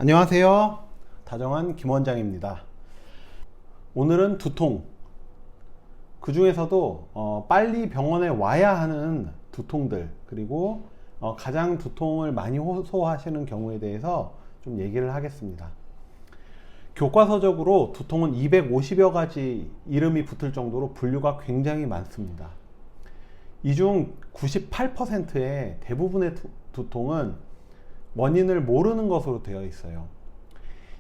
안녕하세요. 다정한 김원장입니다. 오늘은 두통, 그 중에서도 빨리 병원에 와야 하는 두통들, 그리고 가장 두통을 많이 호소하시는 경우에 대해서 좀 얘기를 하겠습니다. 교과서적으로 두통은 250여 가지 이름이 붙을 정도로 분류가 굉장히 많습니다. 이 중 98%의 대부분의 두통은 원인을 모르는 것으로 되어 있어요.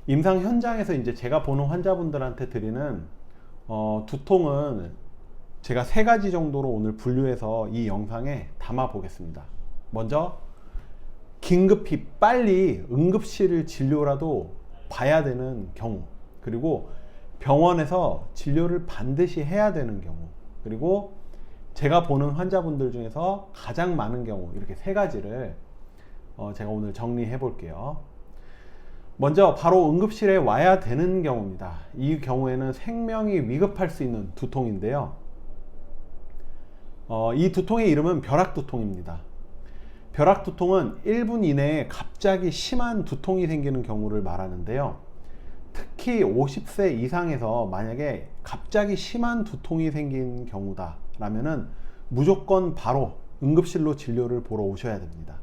임상 현장에서 이제 제가 보는 환자분들한테 드리는 두통은 제가 세 가지 정도로 오늘 분류해서 이 영상에 담아 보겠습니다. 먼저 긴급히 빨리 응급실 진료라도 봐야 되는 경우, 그리고 병원에서 진료를 반드시 해야 되는 경우, 그리고 제가 보는 환자분들 중에서 가장 많은 경우, 이렇게 세 가지를 제가 오늘 정리해 볼게요. 먼저 바로 응급실에 와야 되는 경우입니다. 이 경우에는 생명이 위급할 수 있는 두통인데요. 이 두통의 이름은 벼락두통입니다. 벼락두통은 1분 이내에 갑자기 심한 두통이 생기는 경우를 말하는데요. 특히 50세 이상에서 만약에 갑자기 심한 두통이 생긴 경우다 라면은 무조건 바로 응급실로 진료를 보러 오셔야 됩니다.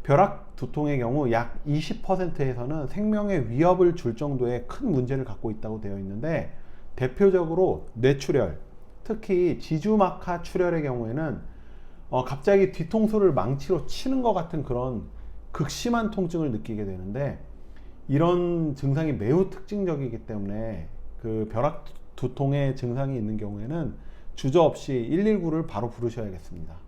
벼락두통의 경우 약 20%에서는 생명의 위협을 줄 정도의 큰 문제를 갖고 있다고 되어 있는데, 대표적으로 뇌출혈, 특히 지주막하 출혈의 경우에는 갑자기 뒤통수를 망치로 치는 것 같은 그런 극심한 통증을 느끼게 되는데, 이런 증상이 매우 특징적이기 때문에 그 벼락두통의 증상이 있는 경우에는 주저없이 119를 바로 부르셔야겠습니다.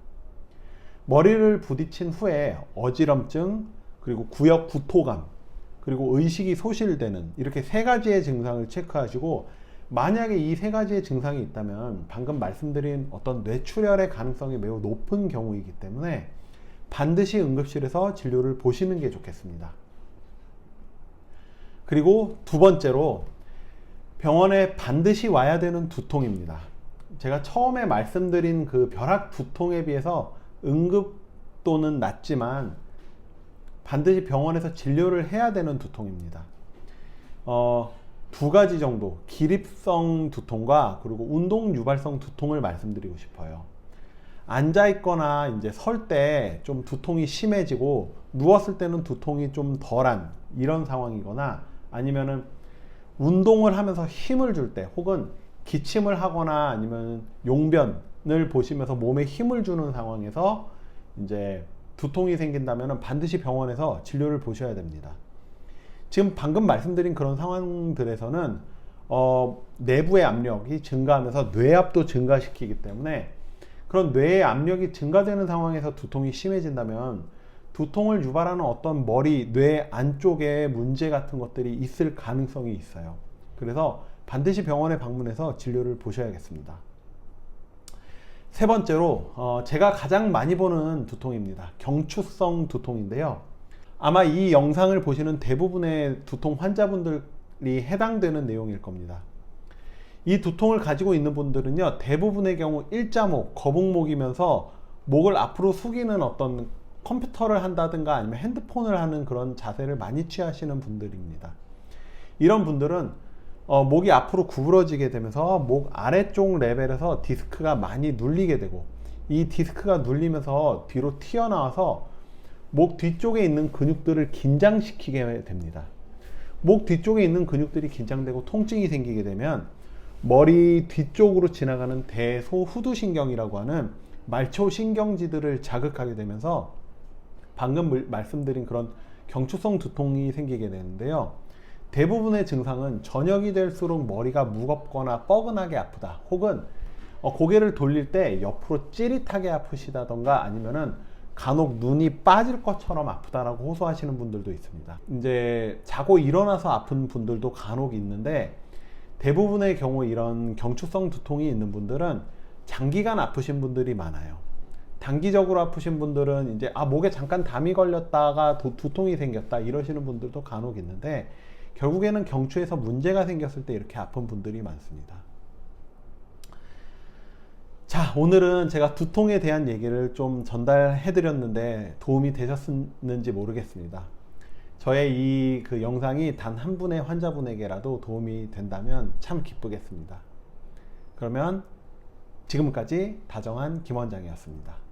머리를 부딪힌 후에 어지럼증, 그리고 구역 구토감, 그리고 의식이 소실되는, 이렇게 세 가지의 증상을 체크하시고, 만약에 이 세 가지의 증상이 있다면 방금 말씀드린 어떤 뇌출혈의 가능성이 매우 높은 경우이기 때문에 반드시 응급실에서 진료를 보시는 게 좋겠습니다. 그리고 두 번째로 병원에 반드시 와야 되는 두통입니다. 제가 처음에 말씀드린 그 벼락두통에 비해서 응급도는 낮지만 반드시 병원에서 진료를 해야 되는 두통입니다. 두 가지 정도, 기립성 두통과 그리고 운동 유발성 두통을 말씀드리고 싶어요. 앉아 있거나 이제 설 때 좀 두통이 심해지고 누웠을 때는 두통이 좀 덜한 이런 상황이거나, 아니면은 운동을 하면서 힘을 줄 때, 혹은 기침을 하거나 아니면 용변을 보시면서 몸에 힘을 주는 상황에서 이제 두통이 생긴다면 반드시 병원에서 진료를 보셔야 됩니다. 지금 방금 말씀드린 그런 상황들에서는 내부의 압력이 증가하면서 뇌압도 증가시키기 때문에, 그런 뇌의 압력이 증가되는 상황에서 두통이 심해진다면 두통을 유발하는 어떤 머리, 뇌 안쪽에 문제 같은 것들이 있을 가능성이 있어요. 그래서 반드시 병원에 방문해서 진료를 보셔야겠습니다. 세 번째로 제가 가장 많이 보는 두통입니다. 경추성 두통인데요. 아마 이 영상을 보시는 대부분의 두통 환자분들이 해당되는 내용일 겁니다. 이 두통을 가지고 있는 분들은요, 대부분의 경우 일자목, 거북목이면서 목을 앞으로 숙이는 어떤 컴퓨터를 한다든가 아니면 핸드폰을 하는 그런 자세를 많이 취하시는 분들입니다. 이런 분들은 목이 앞으로 구부러지게 되면서 목 아래쪽 레벨에서 디스크가 많이 눌리게 되고, 이 디스크가 눌리면서 뒤로 튀어나와서 목 뒤쪽에 있는 근육들을 긴장시키게 됩니다. 목 뒤쪽에 있는 근육들이 긴장되고 통증이 생기게 되면 머리 뒤쪽으로 지나가는 대소후두신경이라고 하는 말초신경지들을 자극하게 되면서 방금 말씀드린 그런 경추성 두통이 생기게 되는데요. 대부분의 증상은 저녁이 될수록 머리가 무겁거나 뻐근하게 아프다, 혹은 고개를 돌릴 때 옆으로 찌릿하게 아프시다던가, 아니면은 간혹 눈이 빠질 것처럼 아프다라고 호소하시는 분들도 있습니다. 이제 자고 일어나서 아픈 분들도 간혹 있는데, 대부분의 경우 이런 경추성 두통이 있는 분들은 장기간 아프신 분들이 많아요. 단기적으로 아프신 분들은 이제 목에 잠깐 담이 걸렸다가 두통이 생겼다 이러시는 분들도 간혹 있는데, 결국에는 경추에서 문제가 생겼을 때 이렇게 아픈 분들이 많습니다. 자, 오늘은 제가 두통에 대한 얘기를 좀 전달해 드렸는데 도움이 되셨는지 모르겠습니다. 저의 이 그 영상이 단 한 분의 환자분에게라도 도움이 된다면 참 기쁘겠습니다. 그러면 지금까지 다정한 김원장이었습니다.